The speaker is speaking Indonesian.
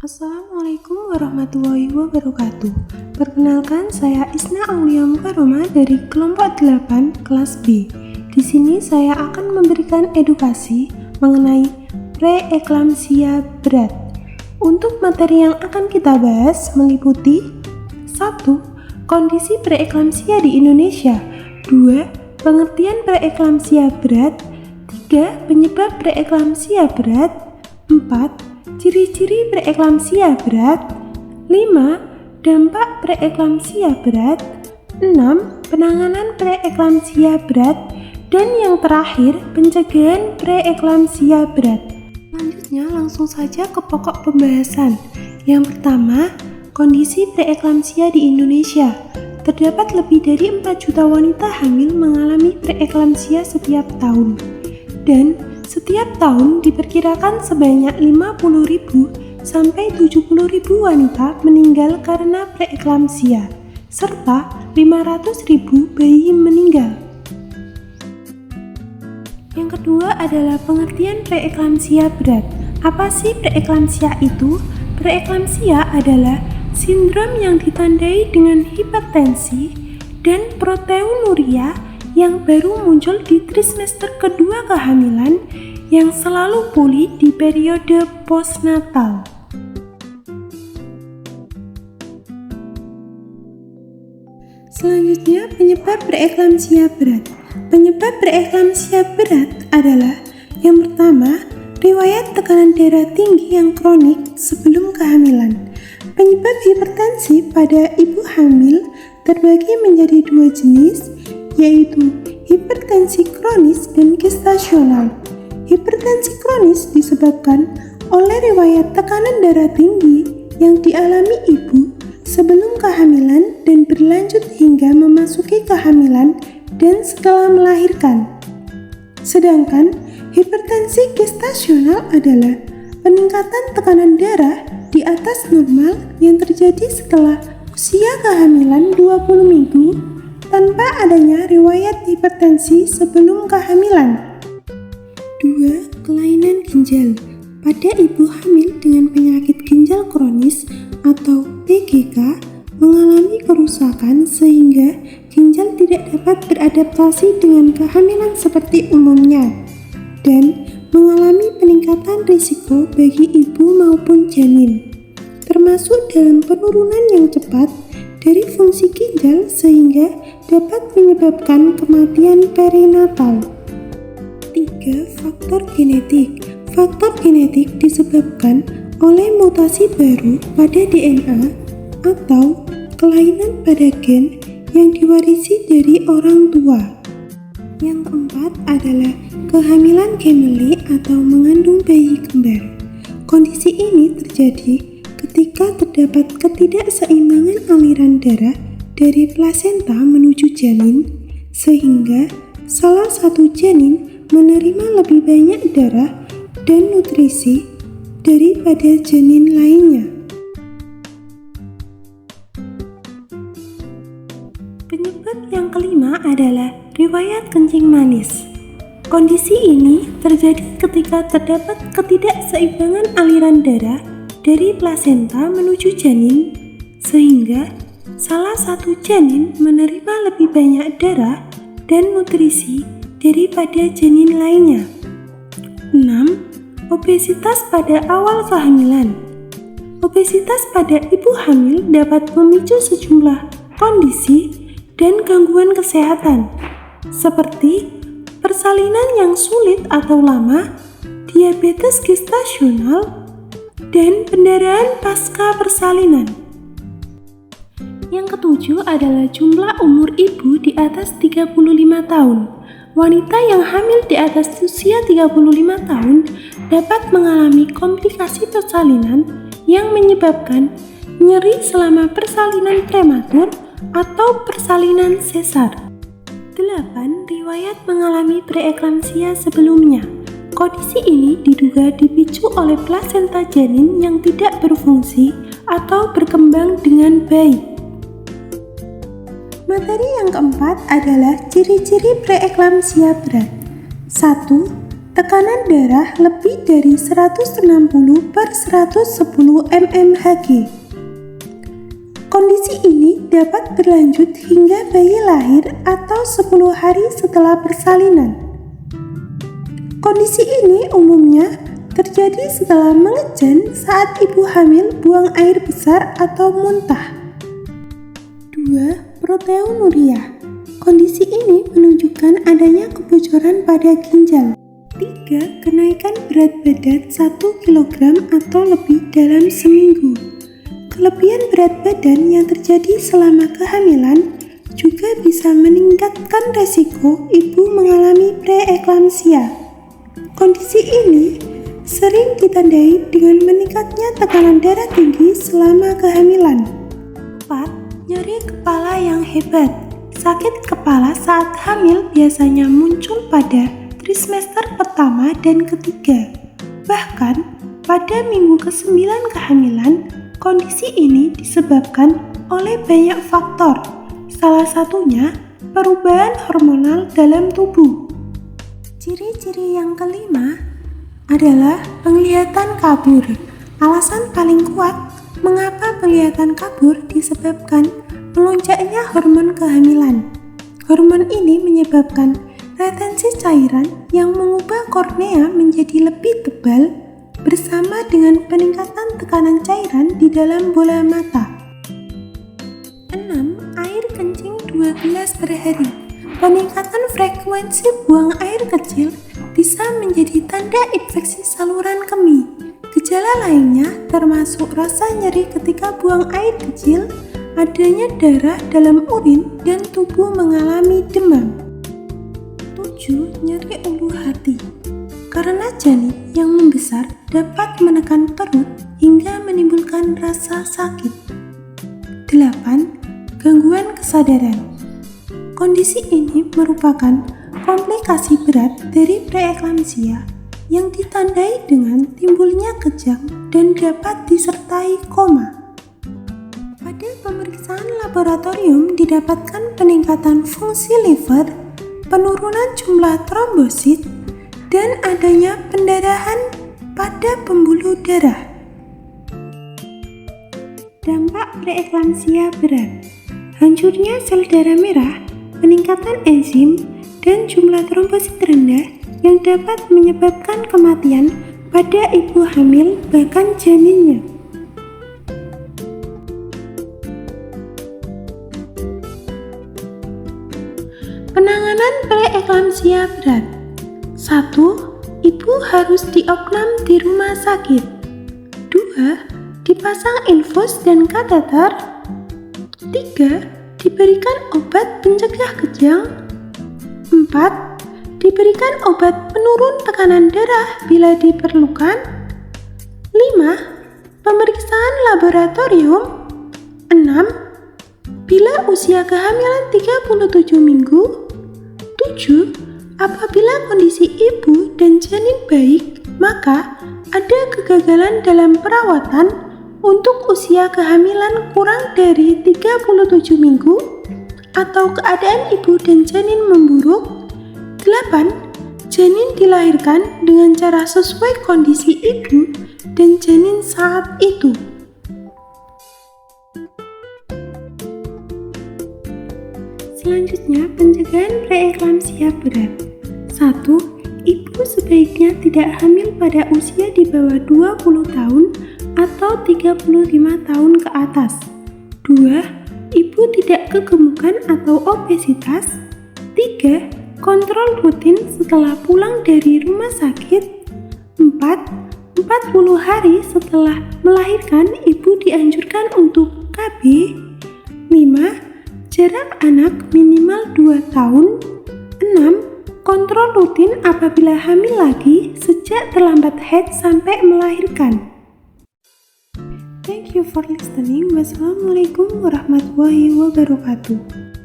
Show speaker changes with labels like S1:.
S1: Assalamualaikum warahmatullahi wabarakatuh. Perkenalkan, saya Isna Aulia Mukaroma dari kelompok 8 kelas B. Di sini saya akan memberikan edukasi mengenai preeklamsia berat. Untuk materi yang akan kita bahas meliputi 1. Kondisi preeklamsia di Indonesia. 2. Pengertian preeklamsia berat. 3. Penyebab preeklamsia berat. 4. Ciri-ciri preeklamsia berat. 5. Dampak preeklamsia berat. 6. Penanganan preeklamsia berat. Dan yang terakhir, pencegahan preeklamsia berat. Selanjutnya langsung saja ke pokok pembahasan. Yang pertama, kondisi preeklamsia di Indonesia. Terdapat lebih dari 4 juta wanita hamil mengalami preeklamsia setiap tahun. Dan setiap tahun diperkirakan sebanyak 50.000 sampai 70.000 wanita meninggal karena preeklamsia, serta 500.000 bayi meninggal. Yang kedua adalah pengertian preeklamsia berat. Apa sih preeklamsia itu? Preeklamsia adalah sindrom yang ditandai dengan hipertensi dan proteinuria yang baru muncul di trimester kedua kehamilan yang selalu pulih di periode postnatal. Selanjutnya, penyebab preeklamsia berat. Penyebab preeklamsia berat adalah yang pertama, riwayat tekanan darah tinggi yang kronik sebelum kehamilan. Penyebab hipertensi pada ibu hamil terbagi menjadi 2 jenis, yaitu hipertensi kronis dan gestasional. Hipertensi kronis disebabkan oleh riwayat tekanan darah tinggi yang dialami ibu sebelum kehamilan dan berlanjut hingga memasuki kehamilan dan setelah melahirkan. Sedangkan hipertensi gestasional adalah peningkatan tekanan darah di atas normal yang terjadi setelah usia kehamilan 20 minggu tanpa adanya riwayat hipertensi sebelum kehamilan. 2. Kelainan ginjal. Pada ibu hamil dengan penyakit ginjal kronis atau PGK mengalami kerusakan sehingga ginjal tidak dapat beradaptasi dengan kehamilan seperti umumnya dan mengalami peningkatan risiko bagi ibu maupun janin, termasuk dalam penurunan yang cepat dari fungsi ginjal sehingga dapat menyebabkan kematian perinatal. 3. Faktor genetik. Faktor genetik disebabkan oleh mutasi baru pada DNA atau kelainan pada gen yang diwarisi dari orang tua. Yang keempat adalah kehamilan gemeli atau mengandung bayi kembar. Kondisi ini terjadi ketika terdapat ketidakseimbangan aliran darah dari plasenta menuju janin, sehingga salah satu janin menerima lebih banyak darah dan nutrisi daripada janin lainnya. Penyebab yang kelima adalah riwayat kencing manis. Kondisi ini terjadi ketika terdapat ketidakseimbangan aliran darah dari plasenta menuju janin, sehingga salah satu janin menerima lebih banyak darah dan nutrisi daripada janin lainnya. 6. Obesitas pada awal kehamilan. Obesitas pada ibu hamil dapat memicu sejumlah kondisi dan gangguan kesehatan, seperti persalinan yang sulit atau lama, diabetes gestasional, dan pendarahan pasca persalinan. Yang ketujuh adalah jumlah umur ibu di atas 35 tahun. Wanita yang hamil di atas usia 35 tahun dapat mengalami komplikasi persalinan yang menyebabkan nyeri selama persalinan prematur atau persalinan sesar. 8. Riwayat mengalami preeklamsia sebelumnya. Kondisi ini diduga dipicu oleh plasenta janin yang tidak berfungsi atau berkembang dengan baik. Materi yang keempat adalah ciri-ciri preeklamsia berat. 1. tekanan darah lebih dari 160/110 mmHg. Kondisi ini dapat berlanjut hingga bayi lahir atau 10 hari setelah persalinan. Kondisi ini umumnya terjadi setelah mengejan saat ibu hamil buang air besar atau muntah. 2. Proteinuria. Kondisi ini menunjukkan adanya kebocoran pada ginjal. 3. Kenaikan berat badan 1 kg atau lebih dalam seminggu. Kelebihan berat badan yang terjadi selama kehamilan juga bisa meningkatkan resiko ibu mengalami preeklamsia. Kondisi ini sering ditandai dengan meningkatnya tekanan darah tinggi selama kehamilan. 4. Nyeri kepala yang hebat. Sakit kepala saat hamil biasanya muncul pada trimester pertama dan ketiga. Bahkan pada minggu ke-9 kehamilan, kondisi ini disebabkan oleh banyak faktor, salah satunya perubahan hormonal dalam tubuh. Ciri-ciri yang kelima adalah penglihatan kabur. Alasan paling kuat mengapa penglihatan kabur disebabkan melonjaknya hormon kehamilan. Hormon ini menyebabkan retensi cairan yang mengubah kornea menjadi lebih tebal bersama dengan peningkatan tekanan cairan di dalam bola mata. 6. Air kencing 2 gelas per hari. Peningkatan frekuensi buang air kecil bisa menjadi tanda infeksi saluran kemih. Gejala lainnya termasuk rasa nyeri ketika buang air kecil, adanya darah dalam urin, dan tubuh mengalami demam. 7. Nyeri ulu hati. Karena janin yang membesar dapat menekan perut hingga menimbulkan rasa sakit. 8. Gangguan kesadaran. Kondisi ini merupakan komplikasi berat dari preeklamsia yang ditandai dengan timbulnya kejang dan dapat disertai koma. Pada pemeriksaan laboratorium didapatkan peningkatan fungsi liver, penurunan jumlah trombosit, dan adanya pendarahan pada pembuluh darah. Dampak preeklamsia berat: hancurnya sel darah merah, peningkatan enzim, dan jumlah trombosit rendah yang dapat menyebabkan kematian pada ibu hamil bahkan janinnya. Penanganan preeklamsia berat. 1. Ibu harus diopnam di rumah sakit. 2. Dipasang infus dan kateter. 3. Diberikan obat pencegah kejang. 4. Diberikan obat penurun tekanan darah bila diperlukan. 5. Pemeriksaan laboratorium. 6. Bila usia kehamilan 37 minggu. 7. Apabila kondisi ibu dan janin baik, maka ada kegagalan dalam perawatan untuk usia kehamilan kurang dari 37 minggu atau keadaan ibu dan janin memburuk. 8. Janin dilahirkan dengan cara sesuai kondisi ibu dan janin saat itu. Selanjutnya, pencegahan preeklamsia berat. 1. Ibu sebaiknya tidak hamil pada usia di bawah 20 tahun atau 35 tahun ke atas. 2. Ibu tidak kegemukan atau obesitas. 3. Kontrol rutin setelah pulang dari rumah sakit. 4. 40 hari setelah melahirkan ibu dianjurkan untuk KB. 5. Jarak anak minimal 2 tahun. 6. Kontrol rutin apabila hamil lagi sejak terlambat haid sampai melahirkan. Thank you for listening. Wassalamualaikum warahmatullahi wabarakatuh.